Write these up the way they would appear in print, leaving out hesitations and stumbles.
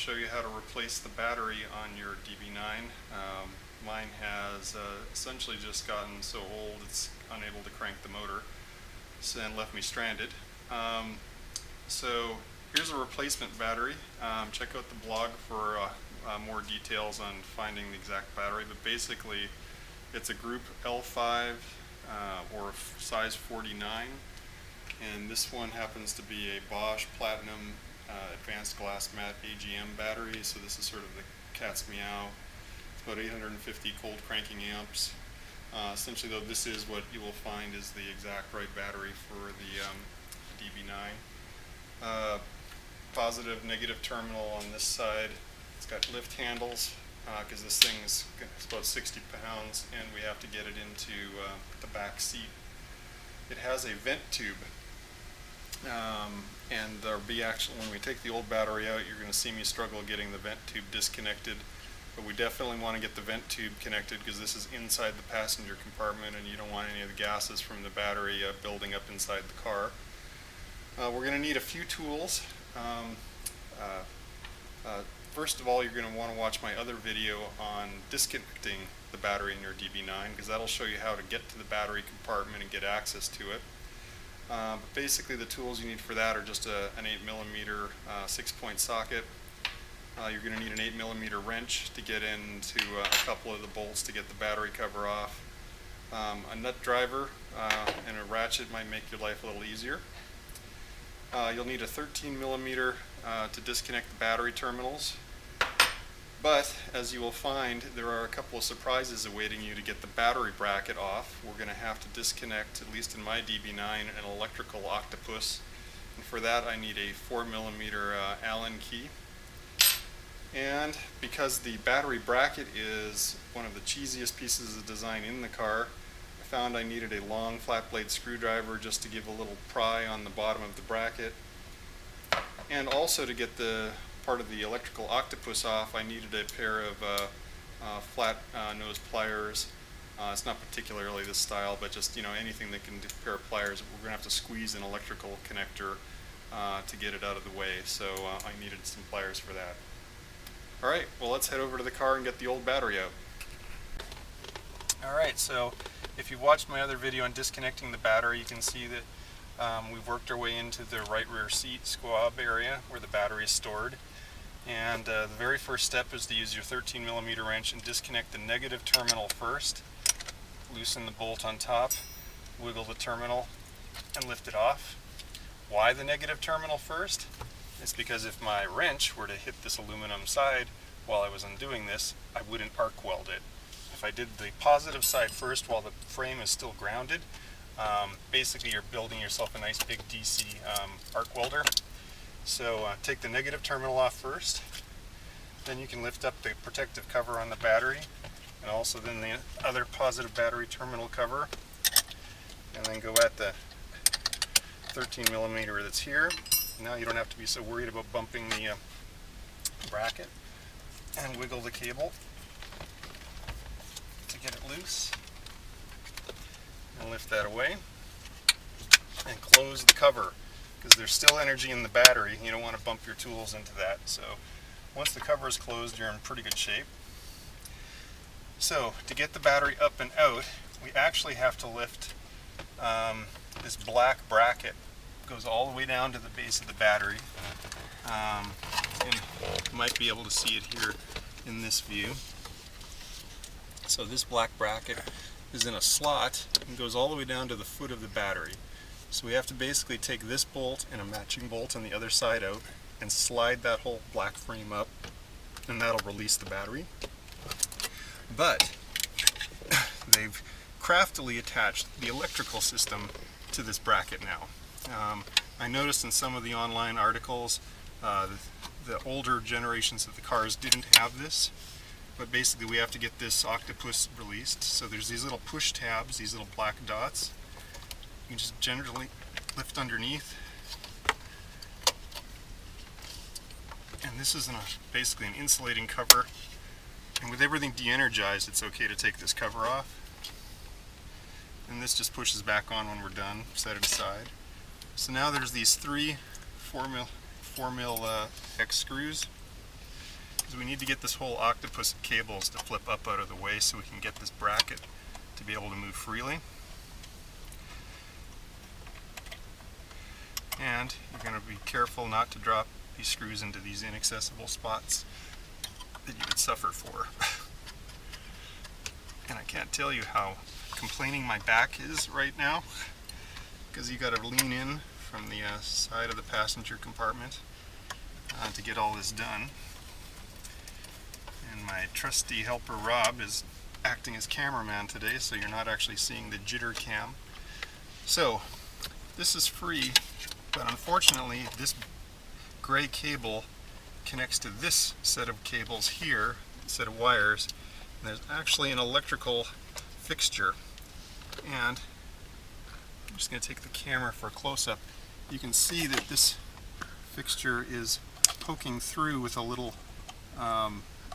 show you how to replace the battery on your DB9. Mine has essentially just gotten so old it's unable to crank the motor and left me stranded. So here's a replacement battery. Check out the blog for more details on finding the exact battery, but basically it's a group L5 or size 49, and this one happens to be a Bosch Platinum Advanced Glass Matte AGM battery, so this is sort of the cat's meow. It's about 850 cold cranking amps. Essentially though, this is what you will find is the exact right battery for the DB9. Positive, negative terminal on this side. It's got lift handles because this thing is about 60 pounds and we have to get it into the back seat. It has a vent tube. And there'll be actually, when we take the old battery out, you're going to see me struggle getting the vent tube disconnected, but we definitely want to get the vent tube connected because this is inside the passenger compartment and you don't want any of the gases from the battery building up inside the car. We're going to need a few tools. First of all, you're going to want to watch my other video on disconnecting the battery in your DB9 because that'll show you how to get to the battery compartment and get access to it. But basically the tools you need for that are just an 8mm 6-point socket. You're going to need an 8mm wrench to get into a couple of the bolts to get the battery cover off. A nut driver and a ratchet might make your life a little easier. You'll need a 13mm to disconnect the battery terminals. But, as you will find, there are a couple of surprises awaiting you to get the battery bracket off. We're going to have to disconnect, at least in my DB9, an electrical octopus. And for that I need a 4mm Allen key. And because the battery bracket is one of the cheesiest pieces of design in the car, I found I needed a long flat blade screwdriver just to give a little pry on the bottom of the bracket. And also to get the part of the electrical octopus off, I needed a pair of flat nose pliers. It's not particularly this style, but just anything that can do a pair of pliers. We're going to have to squeeze an electrical connector to get it out of the way, so I needed some pliers for that. Alright, well let's head over to the car and get the old battery out. Alright, so if you watched my other video on disconnecting the battery, you can see that we've worked our way into the right rear seat squab area where the battery is stored. And the very first step is to use your 13mm wrench and disconnect the negative terminal first. Loosen the bolt on top, wiggle the terminal, and lift it off. Why the negative terminal first? It's because if my wrench were to hit this aluminum side while I was undoing this, I wouldn't arc weld it. If I did the positive side first while the frame is still grounded, basically you're building yourself a nice big DC arc welder. So take the negative terminal off first, then you can lift up the protective cover on the battery, and also then the other positive battery terminal cover, and then go at the 13mm that's here. Now you don't have to be so worried about bumping the bracket, and wiggle the cable to get it loose, and lift that away, and close the cover. Because there's still energy in the battery, you don't want to bump your tools into that. So once the cover is closed, you're in pretty good shape. So to get the battery up and out, we actually have to lift this black bracket. It goes all the way down to the base of the battery. And you might be able to see it here in this view. So this black bracket is in a slot and goes all the way down to the foot of the battery. So we have to basically take this bolt and a matching bolt on the other side out and slide that whole black frame up, and that'll release the battery. But they've craftily attached the electrical system to this bracket now. I noticed in some of the online articles the older generations of the cars didn't have this, but basically we have to get this octopus released. So there's these little push tabs, these little black dots. You just generally lift underneath, and this is basically an insulating cover, and with everything de-energized it's okay to take this cover off, and this just pushes back on when we're done. Set it aside. So now there's these three 4mm X screws we need to get this whole octopus of cables to flip up out of the way so we can get this bracket to be able to move freely. And you're going to be careful not to drop these screws into these inaccessible spots that you would suffer for. And I can't tell you how complaining my back is right now, because you got to lean in from the side of the passenger compartment to get all this done. And my trusty helper Rob is acting as cameraman today, so you're not actually seeing the jitter cam. So this is free, but unfortunately this gray cable connects to this set of cables here, set of wires, and there's actually an electrical fixture. And I'm just going to take the camera for a close-up. You can see that this fixture is poking through with a little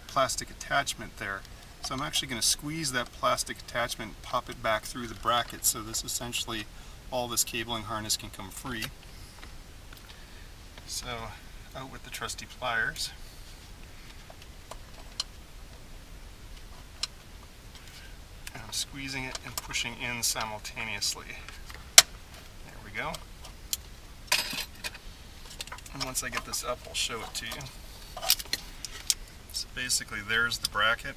plastic attachment there. So I'm actually going to squeeze that plastic attachment, pop it back through the bracket, so this essentially all this cabling harness can come free. So out with the trusty pliers. And I'm squeezing it and pushing in simultaneously. There we go. And once I get this up, I'll show it to you. So basically there's the bracket.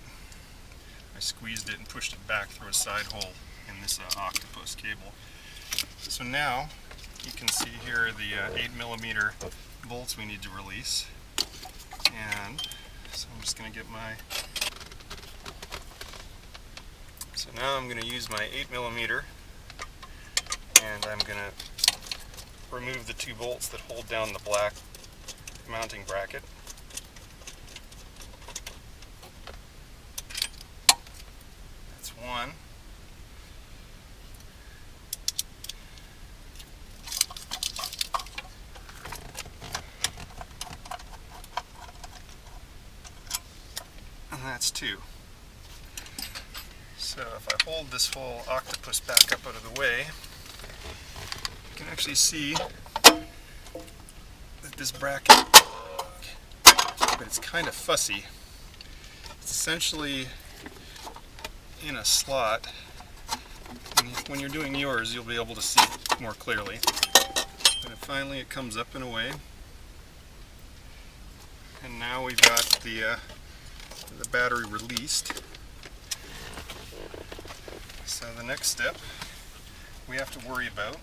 I squeezed it and pushed it back through a side hole in this octopus cable. So now you can see here the 8mm bolts we need to release. And so I'm just going to get my... So now I'm going to use my 8mm and I'm going to remove the 2 bolts that hold down the black mounting bracket. That's one. And that's 2. So if I hold this whole octopus back up out of the way, you can actually see that this bracket, but it's kind of fussy. It's essentially in a slot. And when you're doing yours, you'll be able to see it more clearly. And finally it comes up and away. And now we've got the battery released. So the next step we have to worry about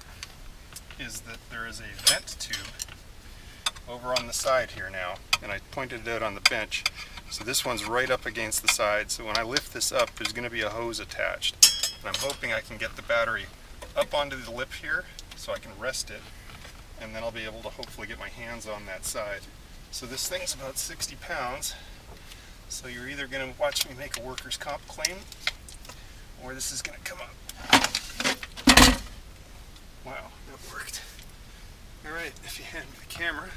is that there is a vent tube over on the side here now, and I pointed it out on the bench. So this one's right up against the side, so when I lift this up there's going to be a hose attached. And I'm hoping I can get the battery up onto the lip here so I can rest it, and then I'll be able to hopefully get my hands on that side. So this thing's about 60 pounds, so you're either going to watch me make a workers' comp claim, or this is going to come up. Wow, that worked. Alright, if you hand me the camera.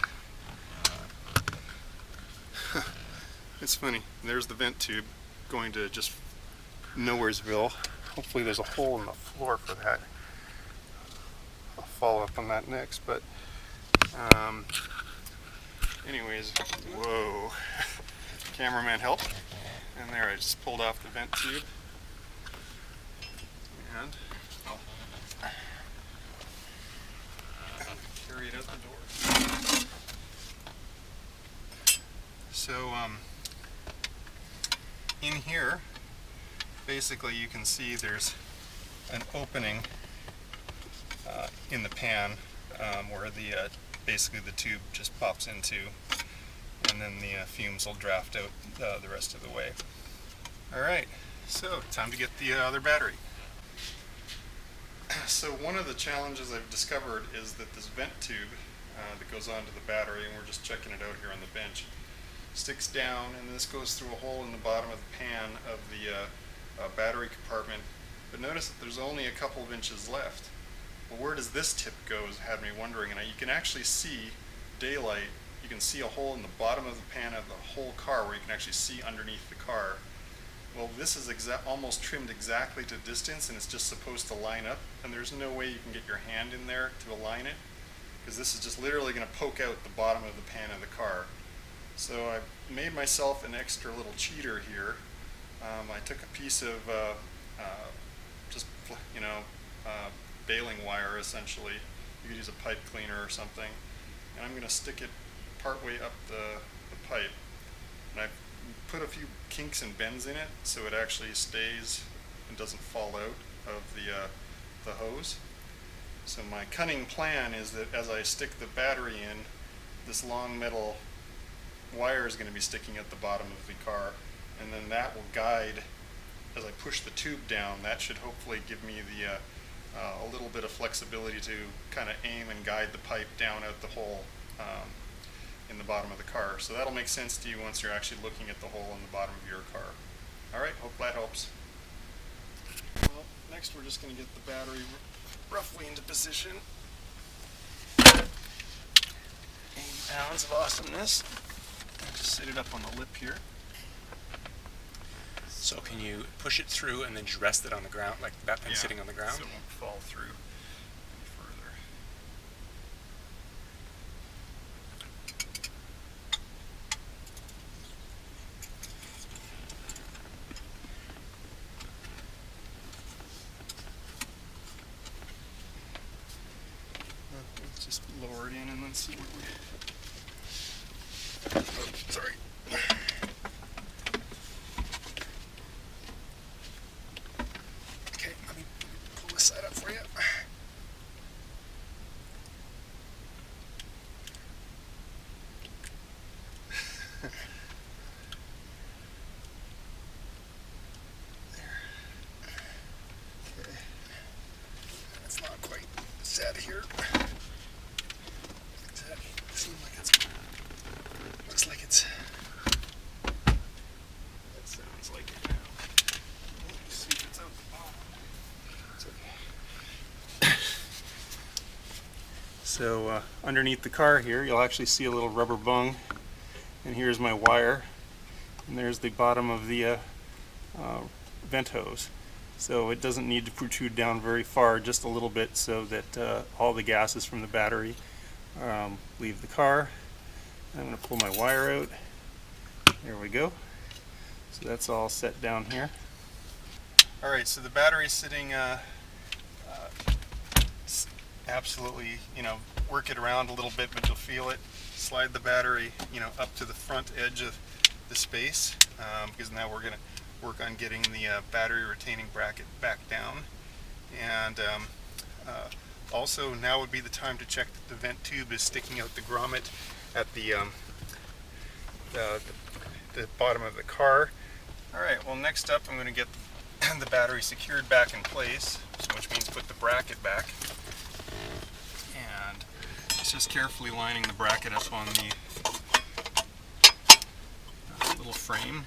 It's funny, there's the vent tube going to just nowheresville. Hopefully there's a hole in the floor for that. I'll follow up on that next, but anyways, whoa. Cameraman help. And there, I just pulled off the vent tube. And I'll carry it out the door. So in here, basically you can see there's an opening in the pan where the basically the tube just pops into, and then the fumes will draft out the rest of the way. Alright, so time to get the other battery. So one of the challenges I've discovered is that this vent tube that goes onto the battery, and we're just checking it out here on the bench, sticks down, and this goes through a hole in the bottom of the pan of the battery compartment. But notice that there's only a couple of inches left. Well, where does this tip go is had me wondering, and you can actually see daylight. You can see a hole in the bottom of the pan of the whole car where you can actually see underneath the car. Well, this is almost trimmed exactly to distance, and it's just supposed to line up, and there's no way you can get your hand in there to align it, because this is just literally going to poke out the bottom of the pan of the car. So I made myself an extra little cheater here. I took a piece of just baling wire essentially. You could use a pipe cleaner or something, and I'm going to stick it partway up the pipe. And I've put a few kinks and bends in it so it actually stays and doesn't fall out of the hose. So my cunning plan is that as I stick the battery in, this long metal wire is going to be sticking at the bottom of the car, and then that will guide as I push the tube down. That should hopefully give me the a little bit of flexibility to kind of aim and guide the pipe down out the hole in the bottom of the car. So that'll make sense to you once you're actually looking at the hole in the bottom of your car. Alright, hope that helps. Well, next we're just going to get the battery roughly into position. 80 pounds of awesomeness. I'll just sit it up on the lip here. So can you push it through and then just rest it on the ground, like that thing sitting on the ground? So it won't fall through any further. Let's just lower it in and then see what we... Oh, sorry. Okay, let me pull this side up for you. There. Okay. It's not quite set here. Does that seem like it's... Looks like it's... That sounds like it now. Let's see if it's out the bottom. It's okay. So underneath the car here, you'll actually see a little rubber bung. And here's my wire. And there's the bottom of the vent hose. So it doesn't need to protrude down very far, just a little bit, so that all the gases from the battery leave the car. I'm going to pull my wire out. There we go. So that's all set down here. Alright, so the battery's sitting absolutely, work it around a little bit, but you'll feel it. Slide the battery, up to the front edge of the space, because now we're going to work on getting the battery retaining bracket back down. And also now would be the time to check that the vent tube is sticking out the grommet at the bottom of the car. Alright, well next up I'm going to get the battery secured back in place, which means put the bracket back. And it's just carefully lining the bracket up on the little frame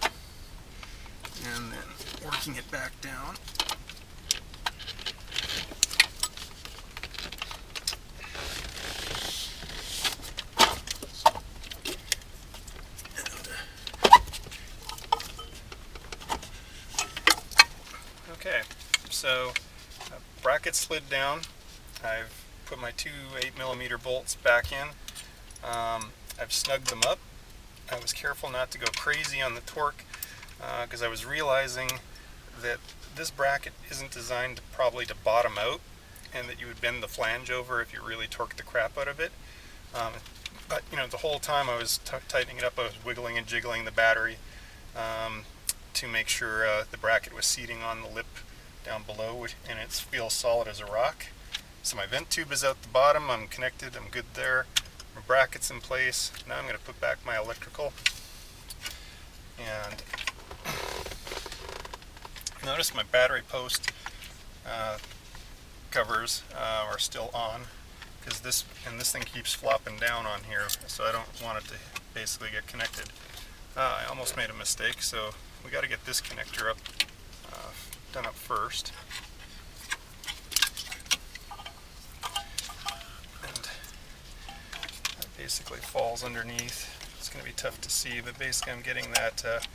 and then working it back down. Okay, so bracket slid down. I've put my two 8mm bolts back in. I've snugged them up. I was careful not to go crazy on the torque because I was realizing that this bracket isn't designed probably to bottom out, and that you would bend the flange over if you really torqued the crap out of it. But the whole time I was tightening it up, I was wiggling and jiggling the battery to make sure the bracket was seating on the lip down below, and it feels solid as a rock. So my vent tube is out the bottom, I'm connected, I'm good there. My bracket's in place. Now I'm going to put back my electrical. And notice my battery post covers are still on, because this thing keeps flopping down on here, so I don't want it to basically get connected. I almost made a mistake, so we got to get this connector up done up first. And that basically falls underneath. It's going to be tough to see, but basically I'm getting that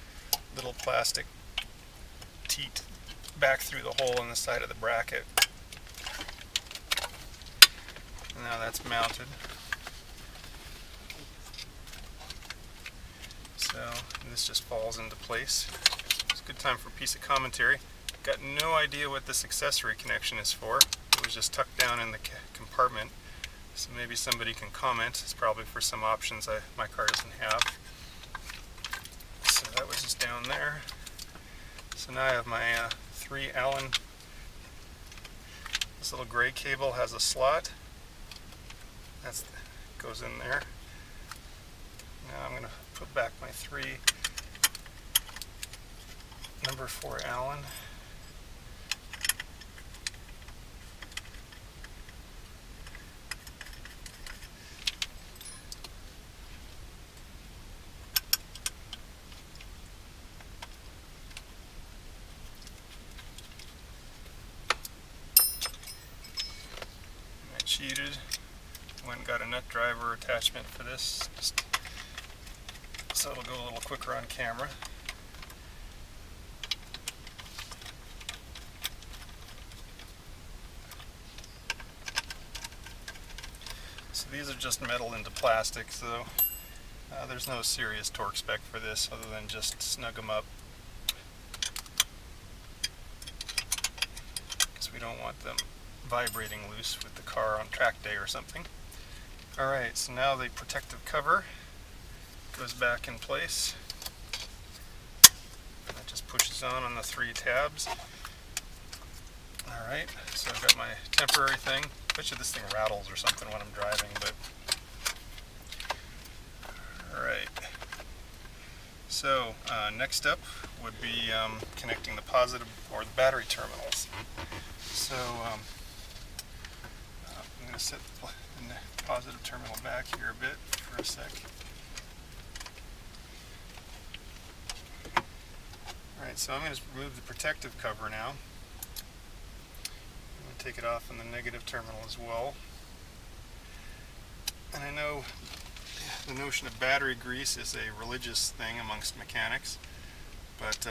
little plastic teat back through the hole in the side of the bracket. And now that's mounted. So this just falls into place. It's a good time for a piece of commentary. Got no idea what this accessory connection is for. It was just tucked down in the compartment. So maybe somebody can comment. It's probably for some options my car doesn't have. So that was just down there. So now I have my 3 Allen. This little gray cable has a slot. That goes in there. Now I'm going to put back my 3 number 4 Allen. I cheated. Went and got a nut driver attachment for this, just so it'll go a little quicker on camera. So these are just metal into plastic, so there's no serious torque spec for this other than just snug them up, because we don't want them vibrating loose with the car on track day or something. Alright, so now the protective cover goes back in place. That just pushes on the 3 tabs. Alright, so I've got my temporary thing. I bet you this thing rattles or something when I'm driving, but alright. So next up would be connecting the positive or the battery terminals. So I'm going to set the positive terminal back here a bit for a sec. Alright, so I'm going to remove the protective cover now. I'm going to take it off on the negative terminal as well. And I know the notion of battery grease is a religious thing amongst mechanics, but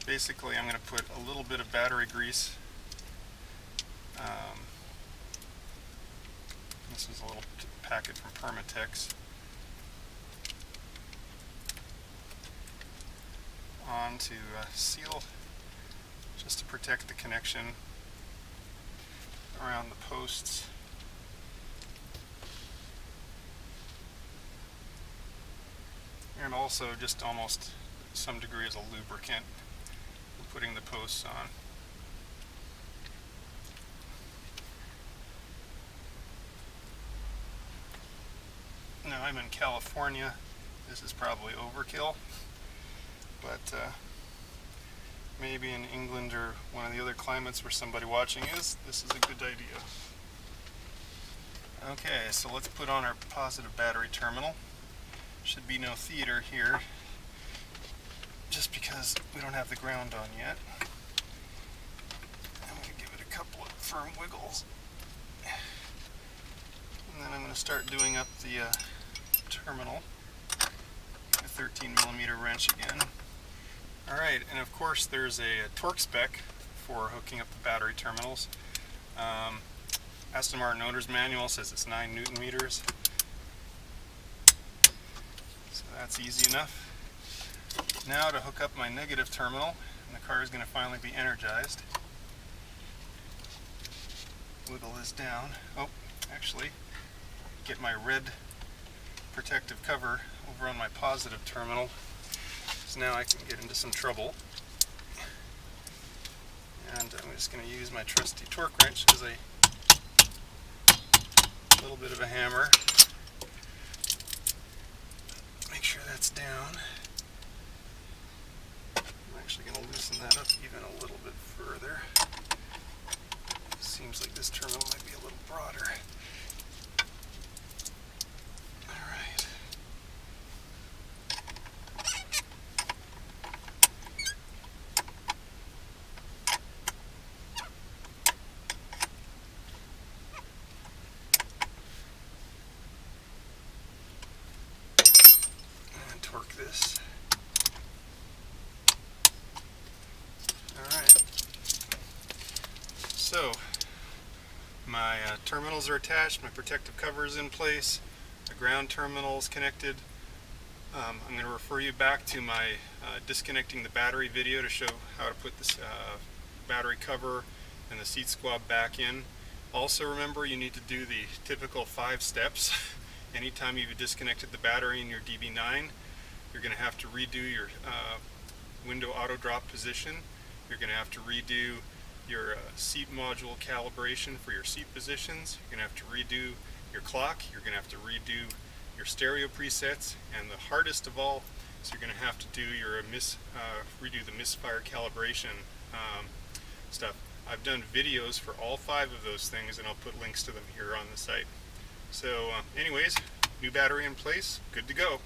basically I'm going to put a little bit of battery grease. This is a little packet from Permatex. On to seal, just to protect the connection around the posts. And also just almost some degree as a lubricant for putting the posts on. Now I'm in California. This is probably overkill, but maybe in England or one of the other climates where somebody watching is, this is a good idea. Okay, so let's put on our positive battery terminal. Should be no theater here, just because we don't have the ground on yet. I'm going to give it a couple of firm wiggles. And then I'm going to start doing up the terminal. A 13mm wrench again. Alright, and of course there's a torque spec for hooking up the battery terminals. Aston Martin owner's manual says it's 9 Newton meters. So that's easy enough. Now to hook up my negative terminal, and the car is going to finally be energized. Wiggle this down. Oh, actually, get my red protective cover over on my positive terminal, so now I can get into some trouble. And I'm just going to use my trusty torque wrench as a little bit of a hammer. Make sure that's down. I'm actually going to loosen that up even a little bit further. Seems like this terminal might be a little broader. Alright. And torque this. Alright. So, my terminals are attached, my protective cover is in place, the ground terminal is connected. I'm going to refer you back to my disconnecting the battery video to show how to put this battery cover and the seat squab back in. Also remember, you need to do the typical 5 steps. Anytime you've disconnected the battery in your DB9, you're going to have to redo your window auto drop position. You're going to have to redo your seat module calibration for your seat positions. You're going to have to redo your clock. You're going to have to redo your stereo presets, and the hardest of all is you're going to have to do your redo the misfire calibration stuff. I've done videos for all 5 of those things, and I'll put links to them here on the site. So anyways, new battery in place, good to go.